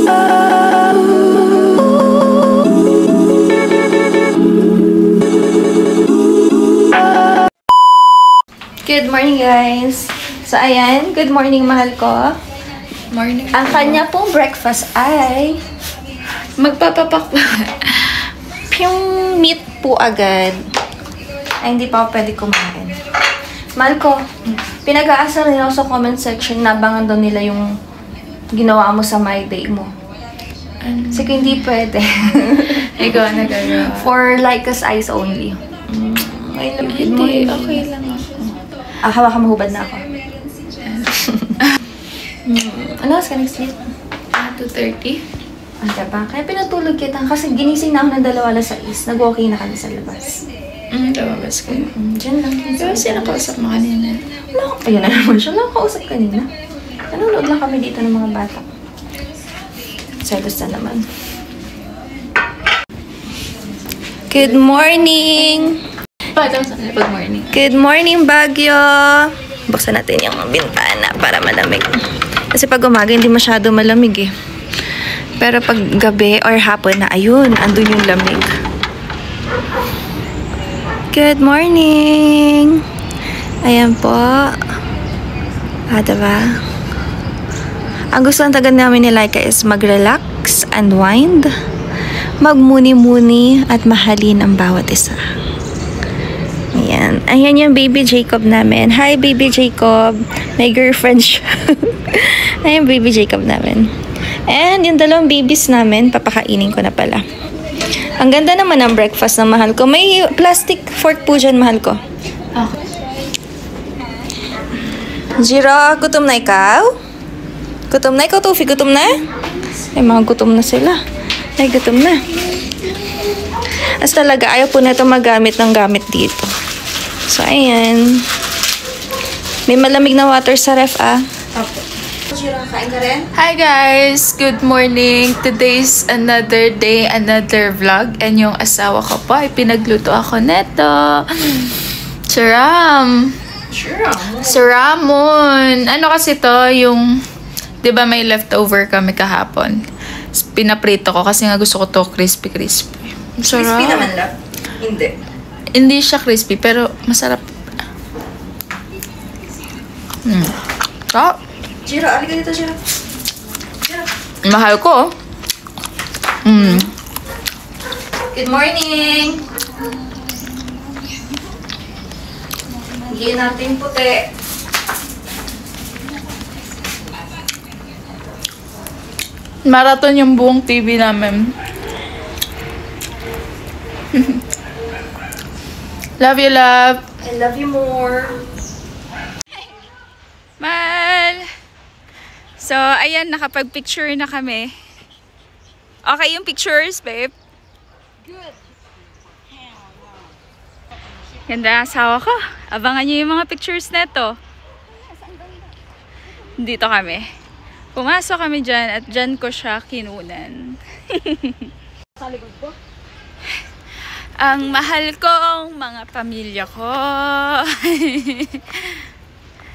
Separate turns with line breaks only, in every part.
Good morning, guys. So, ayan. Good morning, mahal ko.
Morning.
Ang kanya pong breakfast ay yung meat po agad. Ay, hindi pa ako pwede kumain. Mahal ko, pinag-aasar nila ako sa comment section na abangan daw nila yung ginawa mo sa my day mo. Kasi hindi pwede.
Ikaw nagagawa.
For like us eyes only. Ay,
Hindi, okay lang ako.
Hawakan mahubad na ako. Ano oras ka nag-sleep?
2:30.
Ang diba? Kaya pinatulog kita. Kasi ginising na ako ng 2:06. Nag-walking na kami sa labas.
Lumabas kayo.
Diyan lang.
Pero sino kausap mo kanina?
Wala ko. Ayun na naman siya. Wala ko kausap kanina. Nanonood lang kami dito ng mga bata. Selos na naman. Good morning!
Good morning.
Good morning, Baguio! Buksan natin yung bintana para malamig. Kasi pag umaga, hindi masyado malamig eh. Pero pag gabi or hapon na, ayun, andun yung lamig. Good morning! Ayan po. Diba? Ang gusto ng taga namin ni Laika is mag-relax, unwind, magmuni-muni, at mahalin ang bawat isa. Ayan. Ayan yung baby Jacob namin. Hi, baby Jacob. May girlfriend siya. Ayan, baby Jacob namin. And yung dalawang babies namin, papakainin ko na pala. Ang ganda naman ng breakfast ng mahal ko. May plastic fork po dyan, mahal ko.
Okay.
Jiro, gutom na ikaw? Gutom na ikaw, Tufi? Gutom na? Ay, mga gutom na sila. Ay, gutom na. As talaga, ayaw po na ito magamit ng gamit dito. So, ayan. May malamig na water sa ref, ah.
Okay.
Jiro, kain ka rin?
Hi guys! Good morning! Today's another day, another vlog. And yung asawa ko po ay pinagluto ako neto. Saramon! Ano kasi to? Yung, di ba may leftover kami kahapon? Pinaprito ko kasi nga gusto ko to crispy. Sarap.
Crispy naman lang. Hindi.
Hindi siya crispy, pero masarap.
Jiro, alika dito, Jiro. Jiro.
Mahal ko.
Good morning! Higyan natin puti.
Marathon yung buong TV namin. Love you, love.
I love you more.
Mal! So, ayan, nakapag-picture na kami. Okay yung pictures, babe?
Good.
Ganda ang asawa ko. Abangan nyo yung mga pictures neto. Dito kami. Pumasok kami dyan at dyan ko siya kinunan. Ang mahal kong mga pamilya ko.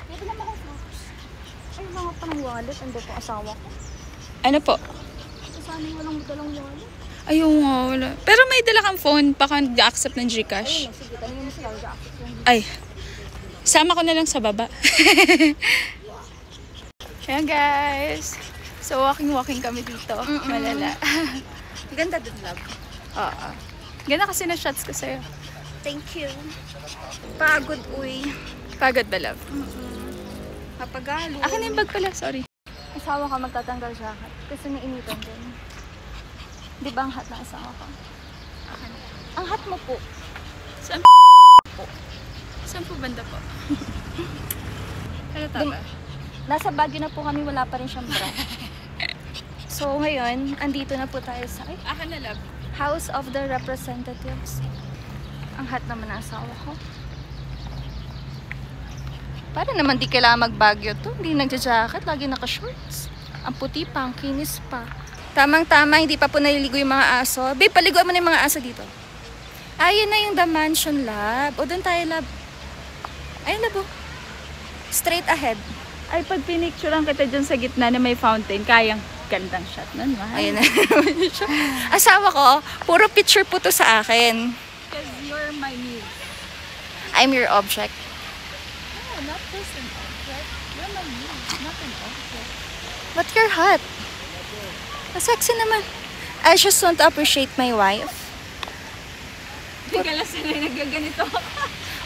Dito naman ako focus. Ay, mga panang wallet. Ando po asawa ko.
Ano po?
Sana walang dalang wallet.
Ayun nga, wala. Pero may dala kang phone, baka nag-accept ng Gcash.
Sige, tanongin mo sila.
Ay, sama ko na lang sa baba. Ayan guys. So walking kami dito. Malala.
Ganda dun, love.
Oo. Ganda kasi na shots ko sa'yo.
Thank you. Pagod, uy.
Pagod ba, love?
Papagalo.
Akin na yung bag pala, sorry.
Asawa ka magtatanggal jacket. Kasi nainitan din. Di ba ang hat ng asawa ko? Ang hat mo po.
Saan po? Saan po banda po? Halata ba?
Nasa Baguio na po kami, wala pa rin siyang bra. So ngayon, andito na po tayo sa
Akin na, love.
House of the Representatives. Ang hat naman ng asawa ko. Para naman di kailangan mag-Baguio to. Hindi nagja-jacket, lagi naka-shorts. Ang puti pa, ang kinis pa. Tamang-tama, hindi pa po naliligo yung mga aso. Babe, paliguan mo na yung mga aso dito. Ayun na yung The Mansion, lab. O doon tayo, lab. Ayun, lab. Straight ahead.
Ay, pag pinicturean kita dyan sa gitna na may fountain, kayang.
Gandang shot nun, mahal.
Ayun na naman siya. Asawa ko, puro picture po to sa akin.
Because you're my muse.
I'm your object.
No, not just an object. You're my muse, not an object.
But you're hot. Sexy naman. I just want to appreciate my wife.
Hindi ka lang sanay nagaganito.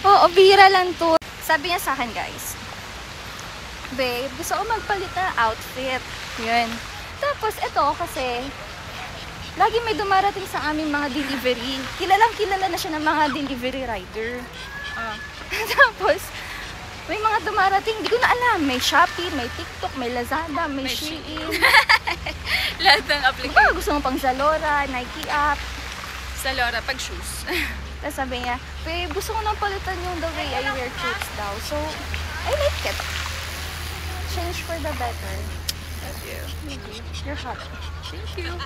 Oo, bihira lang to. Sabi niya sa akin, guys, babe, gusto ko magpalit na outfit. Yun. Tapos, ito kasi, lagi may dumarating sa aming mga delivery. Kilala na siya ng mga delivery rider. Tapos, may mga dumarating, hindi ko na alam. May Shopee, may TikTok, may Lazada, may Shein.
Lahat ng application.
Diba, gusto mo pang Zalora, Nike app.
Sa Laura, pag shoes.
Tapos sabi niya, babe, gusto ko nang palitan yung the way I wear clothes daw. So, I like it. Change for the better.
Love you.
You're hot.
Thank you.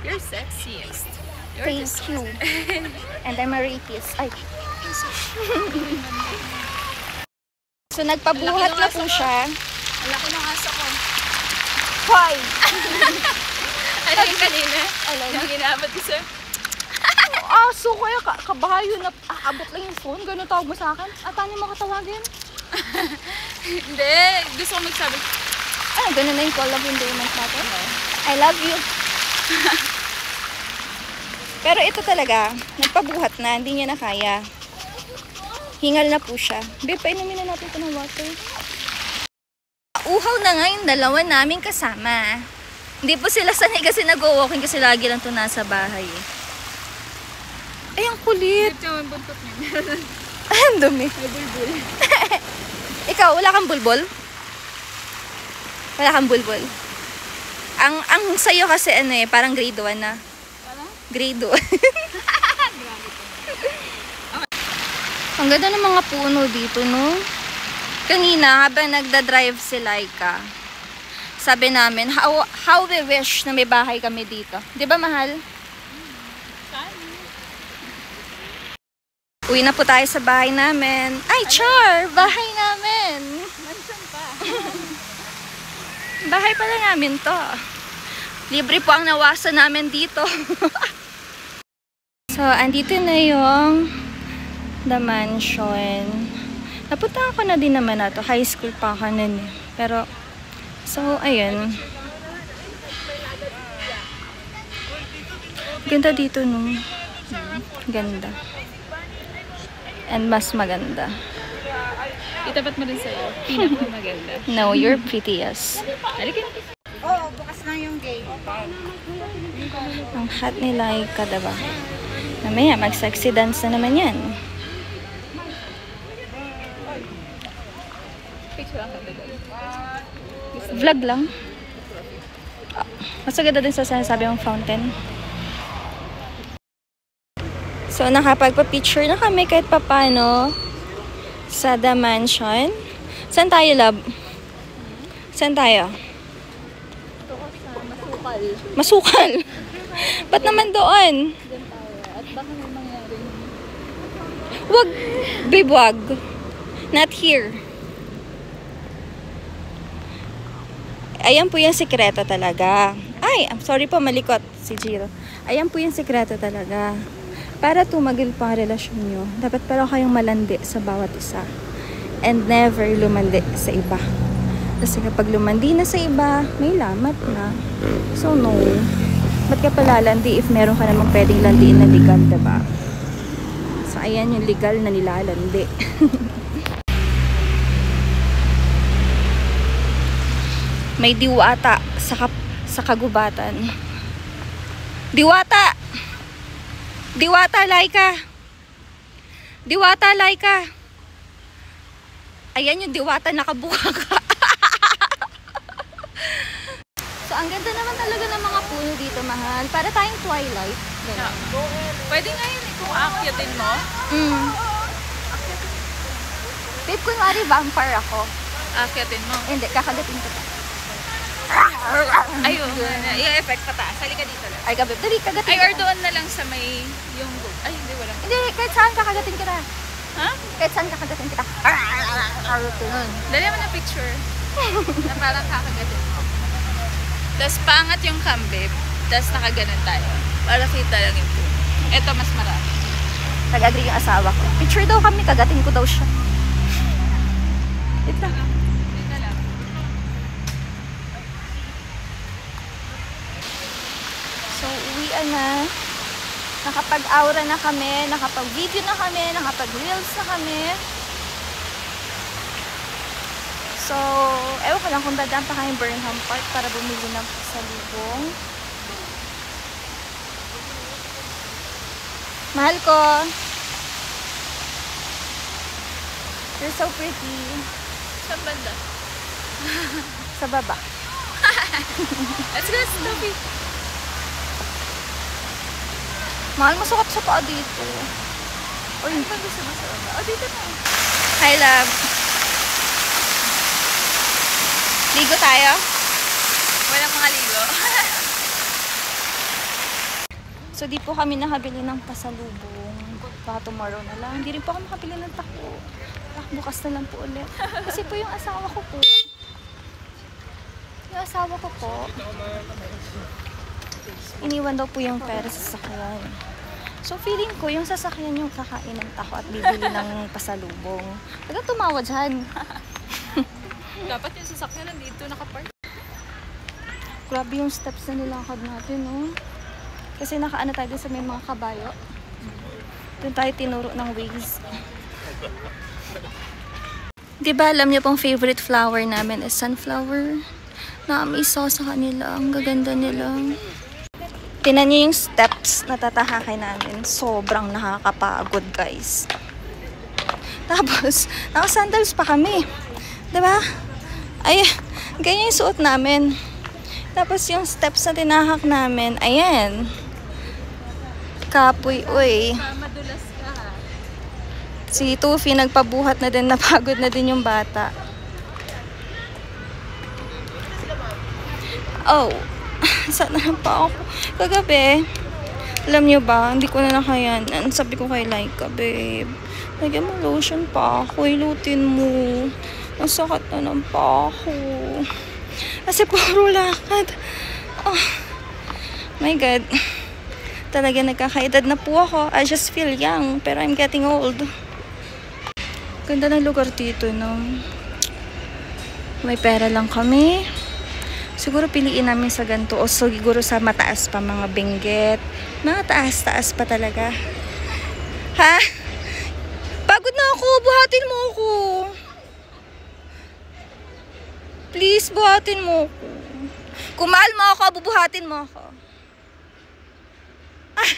You're sexiest. You're
Thank you. And I'm a rapist. Ay. So, nagpabuhat na po siya.
Laki ng aso ko.
Why?
Ano yung kanina? Yung ginabot ko sa'yo?
Aso kaya kabayo na abot lang yung phone. Ganun tawag mo sa akin. At ano mo katawagin?
Hindi. Gusto ko magsabi.
Ay, ganun na yung call of endearment natin. I love you. Pero ito talaga, nagpabuhat na. Hindi niya na kaya. Hingal na po siya. Babe, painumin na natin ito ng water. Uhaw na nga yung dalawa namin kasama. Hindi po sila sanay kasi nag-walking kasi lagi lang ito nasa bahay. Ay, ang kulit.
Ito yung buntot niya.
Ay, ang dumi.
May bulbul.
Ikaw, wala kang bulbol? Wala kang bulbol? Ang sayo kasi ano eh, parang grade 1 na. Grade 1. Ang ganda ng mga puno dito, no? Kanina, habang nagda-drive si Laika, sabi namin, how we wish na may bahay kami dito. Di ba, mahal? Uwi na po tayo sa bahay namin. Ay, char! Bahay namin!
Mansion pa.
Bahay pala namin to. Libre po ang nawasa namin dito. So, andito na yung the mansion. Napunta ko na din naman na to. High school pa ako nun eh. Pero, so, ayun. Ganda dito, no? Ganda. And mas maganda.
Itapat mo din sa'yo. Pinakamaganda.
No, you're prettiest.
Halika.
Oo, bukas lang yung gate.
Ang hot ni Laika, diba? Mamaya, mag-sexy dance na naman yan.
Picture lang kagad.
Vlog lang. Mas agad din sa sinasabi mong fountain. So, nakapagpa-picture na kami kahit papano sa The Mansion. Saan tayo, love? Saan tayo?
Masukal.
Masukal. Ba't naman doon?
At baka may mangyari.
Wag. Babe, wag. Not here. Ayan po yung sikreto talaga. Ay, I'm sorry po, malikot si Jiro. Ayan po yung sikreto talaga. Para tumagil pa ang relasyon nyo, dapat pala kayong malandi sa bawat isa. And never lumandi sa iba. Kasi kapag lumandi na sa iba, may lamat na. So no. Ba't ka pala landi if meron ka namang pwedeng landiin na legal, diba? So ayan yung legal na nilalandi. May diwata sa kagubatan. Diwata! Diwata, Laika! Diwata, Laika! Ayan yung diwata, nakabuka ka. So, ang ganda naman talaga ng mga puno dito, mahal. Para tayong Twilight. Ganun.
Pwede nga yun kung aakyatin mo.
Babe, kunwari vampire ako.
Aakyatin mo.
Hindi, kakagating ko.
Ayun. Yung effect pataas. Halika dito lang.
Ay, babe, dali, kagating
Ay,
ka.
or doon na lang sa may yung gold. Ay, hindi, walang.
Hindi, kahit saan kakagating kita.
Ha?
Kahit saan kakagating kita. Ganun.
Dali mo na picture. Na parang kakagatin. Tapos paangat yung cam, babe. Tapos nakaganon tayo. Para kita lang yung puno. Ito mas marami.
Nag-agree yung asawa ko. Picture daw kami, kagatin ko daw siya. Ito.
Dito lang.
So, uwian na. Nakapag-aura na kami, nakapag-video na kami, nakapag-reels na kami. So, ewan ko lang kung dadaan pa kayong Burnham Park para bumili ng pasalubong. Mahal ko. You're so pretty.
Saan banda?
Sa baba.
Let's go, Snoopy.
Mahal, masukat sa paa dito. Or hindi pa gusto mo sa baba. Oh, dito na. Hi, love. Ligo tayo?
Walang mga ligo.
So, di po kami nakabili ng pasalubong. Baka tomorrow na lang. Hindi rin po ako makabili ng tako. Bukas na lang po ulit. Kasi po yung asawa ko po. Yung asawa ko po. Iniwan daw po yung pera sa sasakyan. So, feeling ko, yung sasakyan yung kakain ng tako at bibili ng pasalubong. Taga tumawa dyan.
Dapat yung sasakyan nandito nakapark.
Grabe yung steps na nilakad natin, no? Kasi nakaano tayo sa may mga kabayo. Doon tayo tinuro ng Waze. Diba, alam niyo pong favorite flower namin is sunflower. Na-amaze ako sa kanila. Ang gaganda nila. Tinan niyo yung steps na tatahakay namin. Sobrang nakakapagod, guys. Tapos, naka-sandals pa kami. Diba? Ay, ganyan yung suot namin. Tapos yung steps na tinahak namin, ayan. Kapoy, uy.
Madulas ka.
Si Tufi nagpabuhat na din, napagod na din yung bata. Oh, saan na pa ako? Kagabi, alam nyo ba, hindi ko na nakayanan. Sabi ko kay Laika, babe, lagyan mo lotion pa ako, ilutin mo. Nasakit na ng pa ako. Kasi puro lakad. Oh, my God. Talaga nagkakaedad na po ako. I just feel young, pero I'm getting old. Ganda ng lugar dito, no? May pera lang kami. Siguro piliin namin sa ganito o siguro sa mataas pa, mga Benguet. Mga taas-taas pa talaga. Ha? Pagod na ako. Buhatin mo ako. Please, buhatin mo ako. Kung mahal mo ako, bubuhatin mo ako. Ah!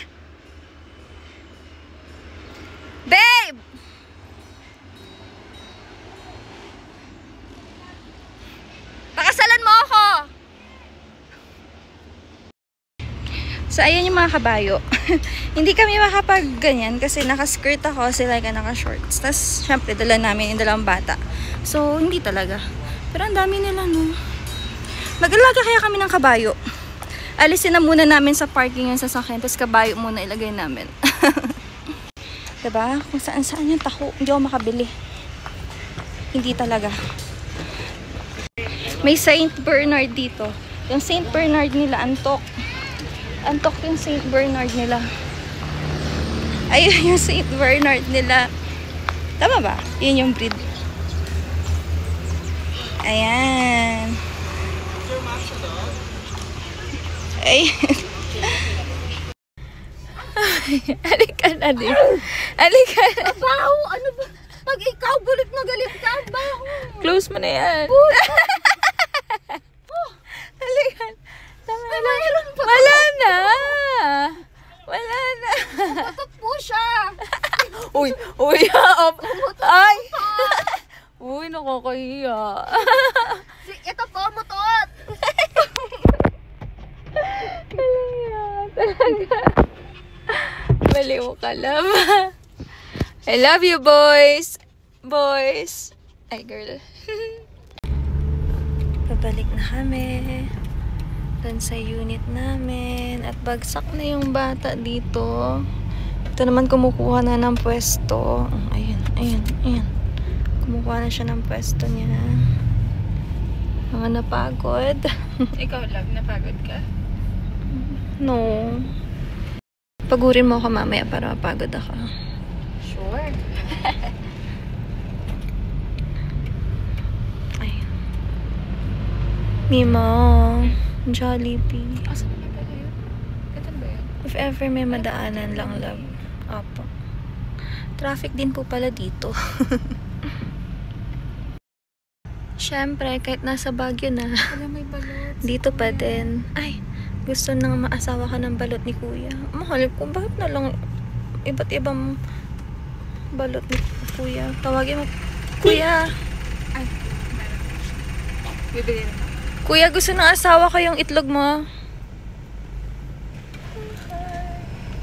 Babe! Pakasalan mo ako! So, ayan yung mga kabayo. Hindi kami makapag-ganyan kasi naka-skirt ako, sila ka naka-shorts. Tapos, syempre, dala namin yung dalawang bata. So, hindi talaga. Pero ang dami nila, no? Mag-alaga kaya kami ng kabayo. Alisin na muna namin sa parking yung sasakyan, tapos kabayo muna ilagay namin. Diba? Kung saan-saan yung tako, hindi ako makabili. Hindi talaga. May Saint Bernard dito. Yung Saint Bernard nila, antok. Antok yung Saint Bernard nila. Ayun yung Saint Bernard nila. Tama ba? Yun yung breed. Ayan. Ay. Halika na din. Halika na. Baho, ano ba? Pag ikaw bulit na galit ka, baho.
Close mo na yan.
Halika.
Wala na. Wala na.
Patot po siya.
Uy, uy. Ay. Uy, nakakahiya.
Ito po, mutot.
Kaliya, talaga. Baliw ka, love. I love you, boys. Boys. Ay, girl.
Babalik na kami. Doon sa unit namin. At bagsak na yung bata dito. Ito naman kumukuha na ng pwesto. Ayun, ayun, ayun. Kumukuha na siya ng pwesto niya.
Mga napagod.
Ikaw, love, napagod ka?
No. Pagurin mo ako mamaya para mapagod ako.
Sure.
Ay. Mima. Jollibee.
Asan na pala yun? Ito ba yun?
If ever may madaanan lang, love. Opo. Traffic din po pala dito. Siyempre, kahit nasa Baguio na,
Wala, may balot.
dito pa din. Ay, gusto nang maasawa ka ng balot ni Kuya. Mahal ko, bakit na lang iba't ibang balot ni Kuya? Tawagin mo, Kuya.
Ay, bibili na.
Kuya, gusto ng asawa ko yung itlog mo.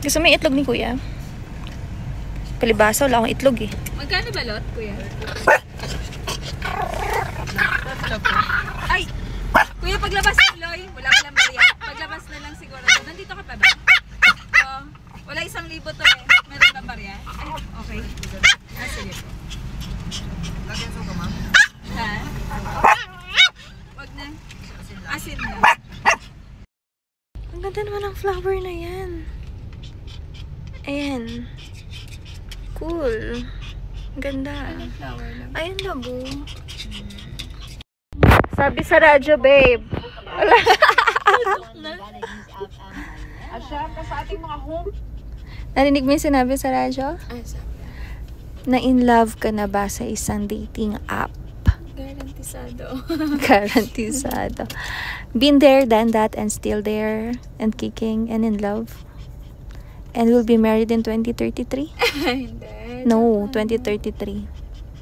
Gusto mo yung itlog ni Kuya? Palibasa, wala akong itlog eh.
Magkano balot, kuya? Ay! Kuya, paglabas tuloy. Wala palang barya. Paglabas na lang siguro. Nandito ka pa ba? Wala 1,000 to eh. Meron ba barya? Ay, okay. Sige po. Lagyan so ka, ma'am? Ha? Wag na. Asin na.
Ang ganda naman ng flower na yan. Ayan. Cool. Ang ganda.
Flower lang.
Ayan, labo. Sabi sa radyo, babe. Wala.
Asya ka sa ating mga home.
Narinig mo yung sinabi sa radyo?
Ay, sabi.
Na in love ka na ba sa isang dating app?
Garantisado.
Garantisado. Been there, done that, and still there, and kicking, and in love. And we'll be married in 2033?
Hindi.
No, 2033.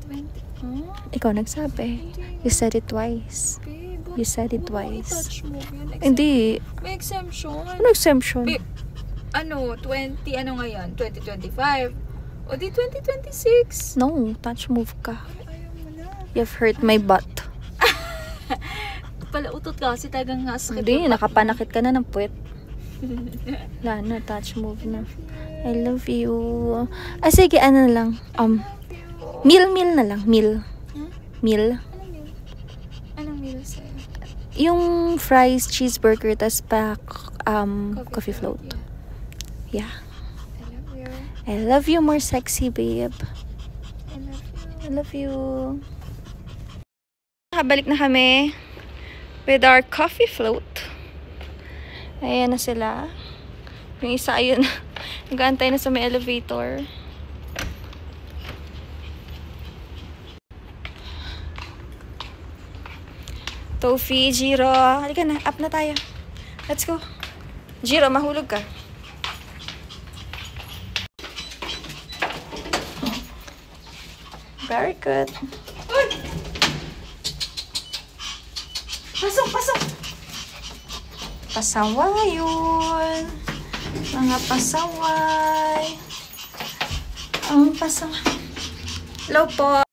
20. Oh,
Ikaw nagsabi. You said it twice.
babe.
You said it twice.
Touch mo yun.
Hindi.
May exemption.
Ano exemption?
Babe, ano, 20, ano ngayon? 2025. O di 2026.
No, touch move ka.
Ayaw mo na.
You've hurt my butt.
Pala utot ka kasi tagang nga sakit.
Hindi, nakapanakit ka na ng puwet. Wala na, touch move na. I love you. Ah, sige, ano na lang. Meal na lang. Meal.
Hmm?
Meal.
Anong meal? Anong meal sa'yo?
Yung fries, cheeseburger, tas pa coffee float. Yeah.
I love you.
I love you more sexy, babe.
I love you.
I love you. Nakabalik na kami with our coffee float. Ayan na sila. Yung isa, ayun. Nag-aantay na sa may elevator. Tofi, Jiro. Halika na, up na tayo. Let's go. Jiro, mahulog ka. Very good. Pasok, pasok. Pasaway yun. Mga pasaway. Ang pasaway. Hello po.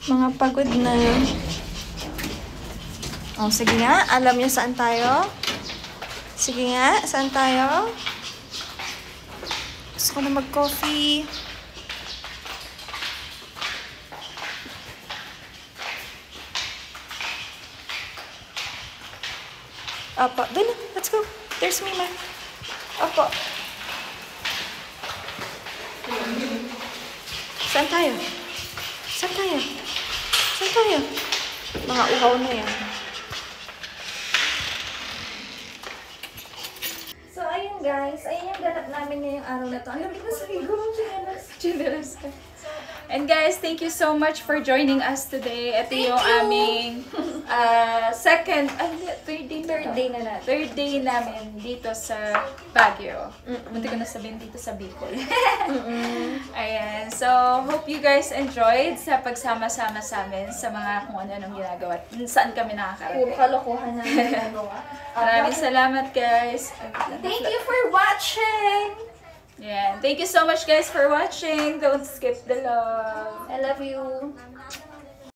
Mga pagod na. Oh, sige nga. Alam niyo saan tayo? Sige nga. Saan tayo? Gusto ko na mag-coffee. Opo. Doon na. Let's go. There's Mima. Opo. Saan tayo? Saan tayo? Saan tayo? Mga uhaw na yan. So, ayun guys. Ayun yung ganap namin ngayong araw na to. Ang lamig na sa higo.
Generous ka. And guys, thank you so much for joining us today. Ito yung aming third day namin dito sa Baguio. Munti ko na sabihin dito sa Bicol. Ayan. So, hope you guys enjoyed sa pagsama-sama sa amin sa mga kung ano-anong ginagawa. Saan kami nakakarating.
Puro kalokohan na ginagawa.
Maraming salamat guys.
Thank you for watching!
Yeah. Thank you so much guys for watching. Don't skip the love.
I love you.